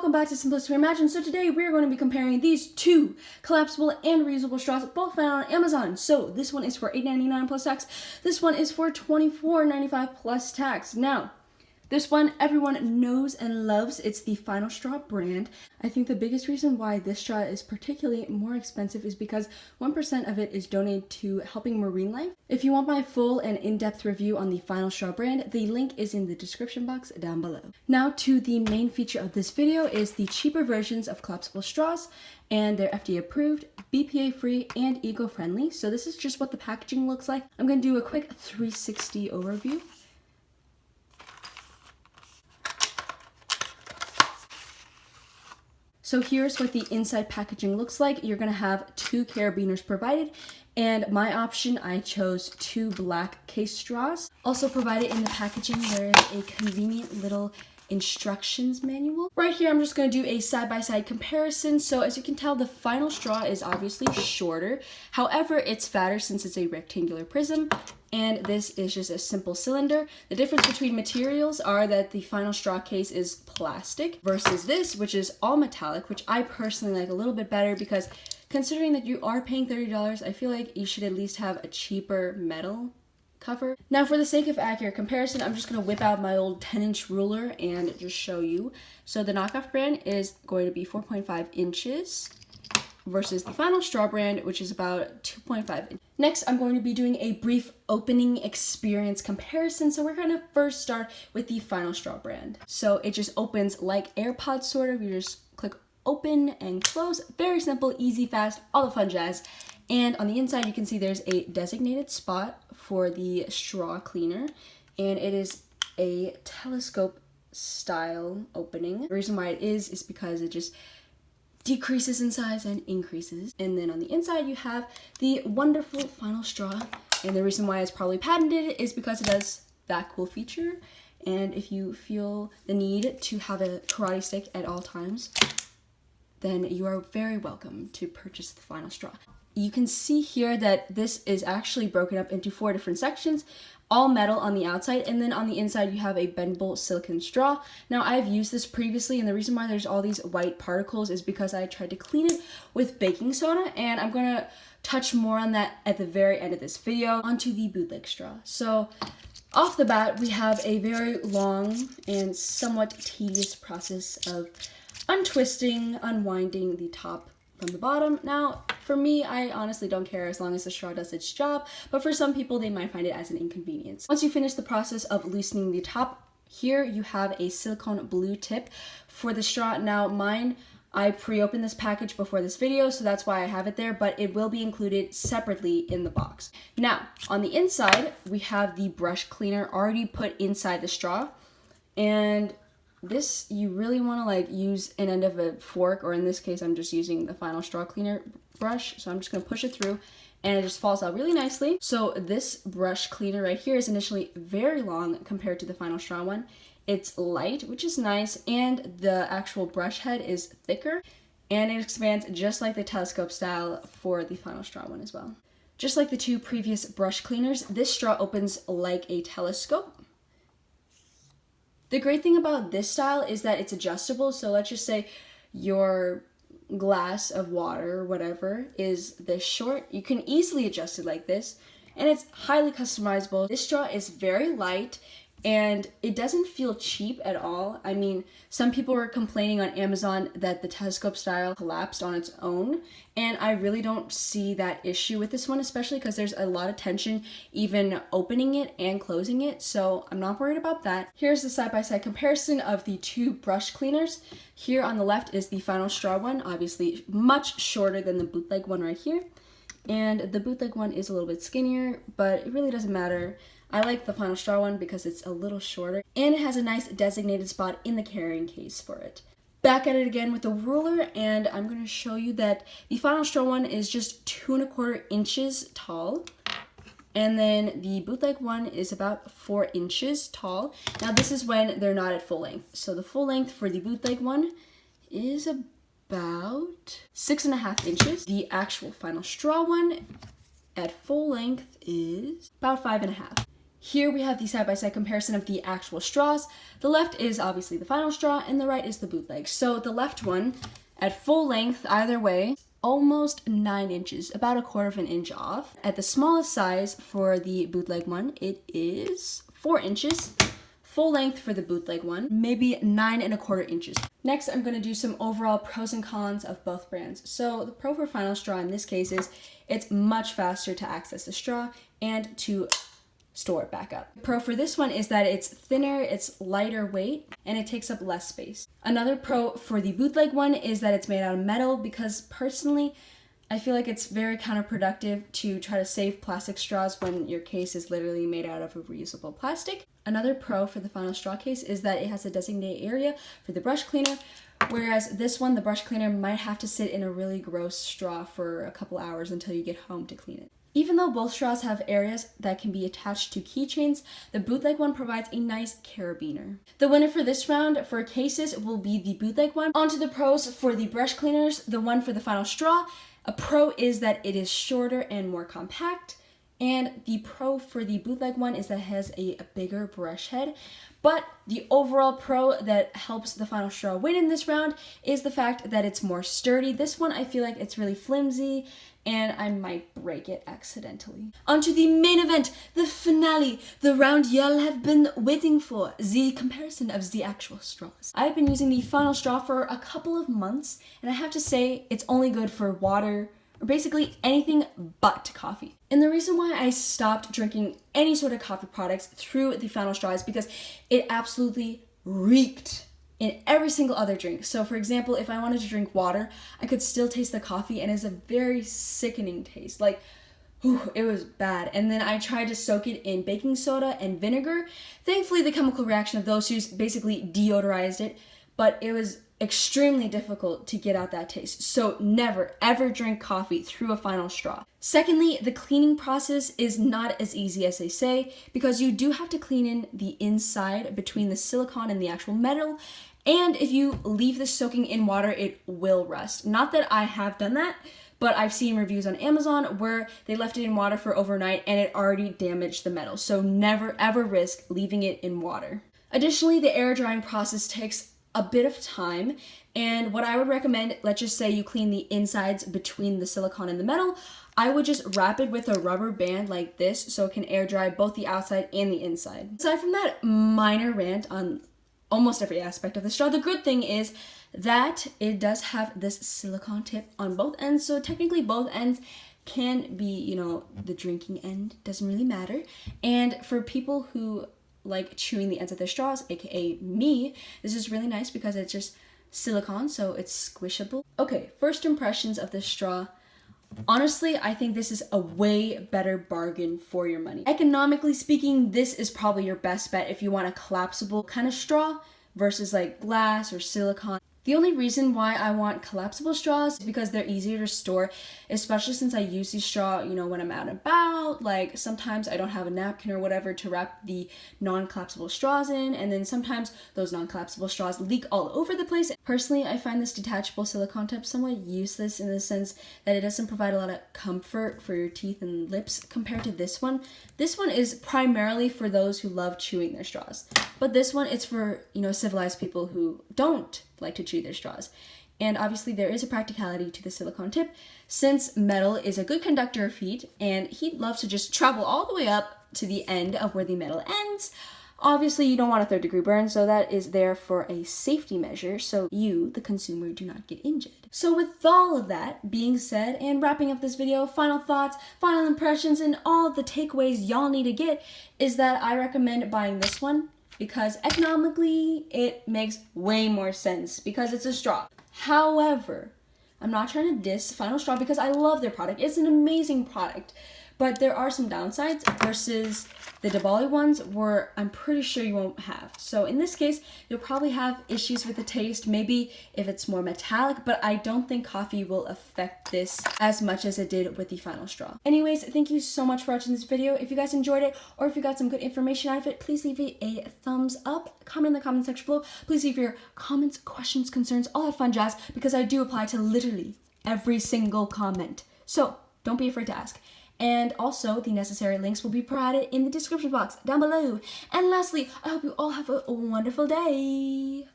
welcome back to Simplicity Reimagined. So today we're going to be comparing these two collapsible and reusable straws, both found on Amazon. So this one is for $8.99 plus tax. This one is for $24.95 plus tax. Now, this one everyone knows and loves. It's the Final Straw brand. I think the biggest reason why this straw is particularly more expensive is because 1% of it is donated to helping marine life. If you want my full and in-depth review on the Final Straw brand, the link is in the description box down below. Now to the main feature of this video is the cheaper versions of collapsible straws, and they're FDA approved, BPA free, and eco-friendly. So this is just what the packaging looks like. I'm going to do a quick 360 overview. So here's what the inside packaging looks like. You're gonna have 2 carabiners provided, and my option, I chose 2 black case straws. Also provided in the packaging, there is a convenient little instructions manual. Right here, I'm just gonna do a side-by-side comparison. So as you can tell, the Final Straw is obviously shorter. However, it's fatter since it's a rectangular prism, and this is just a simple cylinder. The difference between materials are that the Final Straw case is plastic versus this, which is all metallic, which I personally like a little bit better because considering that you are paying $30, I feel like you should at least have a cheaper metal cover. Now for the sake of accurate comparison, I'm just going to whip out my old 10-inch ruler and just show you. So the knockoff brand is going to be 4.5 inches versus the Final Straw brand, which is about 2.5 inches. Next, I'm going to be doing a brief opening experience comparison. So we're going to first start with the Final Straw brand. So it just opens like AirPods sort of. You just click open and close. Very simple, easy, fast, all the fun jazz. And on the inside, you can see there's a designated spot for the straw cleaner, and it is a telescope style opening. The reason why it is because it just decreases in size and increases. And then on the inside, you have the wonderful Final Straw, and the reason why it's probably patented is because it does that cool feature. And if you feel the need to have a karate stick at all times, then you are very welcome to purchase the Final Straw. You can see here that this is actually broken up into 4 different sections, all metal on the outside, and then on the inside you have a bendable silicone straw. Now I've used this previously, and the reason why there's all these white particles is because I tried to clean it with baking soda, and I'm gonna touch more on that at the very end of this video. Onto the bootleg straw. So off the bat, we have a very long and somewhat tedious process of untwisting, unwinding the top from the bottom. Now, for me, I honestly don't care as long as the straw does its job, but for some people, they might find it as an inconvenience. Once you finish the process of loosening the top, here you have a silicone blue tip for the straw. Now, mine, I pre-opened this package before this video, so that's why I have it there, but it will be included separately in the box. Now, on the inside, we have the brush cleaner already put inside the straw, and this, you really want to like use an end of a fork, or in this case, I'm just using the Final Straw cleaner brush. So I'm just going to push it through and it just falls out really nicely. So this brush cleaner right here is initially very long compared to the Final Straw one. It's light, which is nice, and the actual brush head is thicker, and it expands just like the telescope style for the Final Straw one as well. Just like the 2 previous brush cleaners, this straw opens like a telescope. The great thing about this style is that it's adjustable. So let's just say your glass of water or whatever is this short. You can easily adjust it like this, and it's highly customizable. This straw is very light, and it doesn't feel cheap at all. I mean, some people were complaining on Amazon that the telescope style collapsed on its own, and I really don't see that issue with this one, especially because there's a lot of tension even opening it and closing it, so I'm not worried about that. Here's the side-by-side comparison of the 2 brush cleaners. Here on the left is the Final Straw one, obviously much shorter than the bootleg one right here, and the bootleg one is a little bit skinnier, but it really doesn't matter. I like the Final Straw one because it's a little shorter, and it has a nice designated spot in the carrying case for it. Back at it again with the ruler, and I'm going to show you that the Final Straw one is just 2¼ inches tall, and then the bootleg one is about 4 inches tall. Now this is when they're not at full length. So the full length for the bootleg one is about 6½ inches. The actual Final Straw one at full length is about 5½. Here we have the side-by-side comparison of the actual straws. The left is obviously the final straw and the right is the bootleg. So the left one, at full length either way, almost 9 inches, about 1/4 inch off. At the smallest size for the bootleg one, it is 4 inches. Full length for the bootleg one, maybe 9 1/4 inches. Next, I'm going to do some overall pros and cons of both brands. So the pro for Final Straw in this case is it's much faster to access the straw and to store it back up. The pro for this one is that it's thinner, it's lighter weight, and it takes up less space. Another pro for the bootleg one is that it's made out of metal, because personally, I feel like it's very counterproductive to try to save plastic straws when your case is literally made out of a reusable plastic. Another pro for the Final Straw case is that it has a designated area for the brush cleaner, whereas this one, the brush cleaner might have to sit in a really gross straw for a couple hours until you get home to clean it. Even though both straws have areas that can be attached to keychains, the bootleg one provides a nice carabiner. The winner for this round for cases will be the bootleg one. On to the pros for the brush cleaners, the one for the Final Straw. A pro is that it is shorter and more compact, and the pro for the bootleg one is that it has a bigger brush head. But the overall pro that helps the Final Straw win in this round is the fact that it's more sturdy. This one, I feel like it's really flimsy and I might break it accidentally. On to the main event, the finale, the round y'all have been waiting for, the comparison of the actual straws. I've been using the Final Straw for a couple of months, and I have to say it's only good for water, or basically anything but coffee. And the reason why I stopped drinking any sort of coffee products through the Final Straw is because it absolutely reeked in every single other drink. So for example, if I wanted to drink water, I could still taste the coffee and it's a very sickening taste. Like, whew, it was bad. And then I tried to soak it in baking soda and vinegar. Thankfully, the chemical reaction of those two basically deodorized it, but it was extremely difficult to get out that taste. So never, ever drink coffee through a Final Straw. Secondly, the cleaning process is not as easy as they say, because you do have to clean in the inside between the silicone and the actual metal. And if you leave this soaking in water, it will rust. Not that I have done that, but I've seen reviews on Amazon where they left it in water for overnight and it already damaged the metal. So never ever risk leaving it in water. Additionally, the air drying process takes a bit of time, and what I would recommend, let's just say you clean the insides between the silicone and the metal, I would just wrap it with a rubber band like this so it can air dry both the outside and the inside. Aside from that minor rant on almost every aspect of the straw, the good thing is that it does have this silicone tip on both ends, so technically both ends can be, you know, the drinking end, doesn't really matter. And for people who like chewing the ends of their straws, aka me, this is really nice because it's just silicone, so it's squishable. Okay, first impressions of this straw. Honestly, I think this is a way better bargain for your money. Economically speaking, this is probably your best bet if you want a collapsible kind of straw versus like glass or silicone. The only reason why I want collapsible straws is because they're easier to store, especially since I use these straw, you know, when I'm out and about. Like sometimes I don't have a napkin or whatever to wrap the non-collapsible straws in, and then sometimes those non-collapsible straws leak all over the place. Personally, I find this detachable silicone tip somewhat useless in the sense that it doesn't provide a lot of comfort for your teeth and lips compared to this one. This one is primarily for those who love chewing their straws, but this one, it's for, you know, civilized people who don't like to chew their straws. And obviously there is a practicality to the silicone tip, since metal is a good conductor of heat and heat loves to just travel all the way up to the end of where the metal ends. Obviously you don't want a 3rd-degree burn, so that is there for a safety measure so you, the consumer, do not get injured. So with all of that being said and wrapping up this video, final thoughts, final impressions, and all of the takeaways y'all need to get is that I recommend buying this one, because economically it makes way more sense because it's a straw. However, I'm not trying to diss Final Straw because I love their product. It's an amazing product, but there are some downsides versus the Doboli ones where I'm pretty sure you won't have. So in this case, you'll probably have issues with the taste, maybe if it's more metallic, but I don't think coffee will affect this as much as it did with the Final Straw. Anyways, thank you so much for watching this video. If you guys enjoyed it or if you got some good information out of it, please leave it a thumbs up. Comment in the comment section below. Please leave your comments, questions, concerns, all that fun jazz, because I do apply to literally every single comment. So don't be afraid to ask. And also, the necessary links will be provided in the description box down below. And lastly, I hope you all have a wonderful day.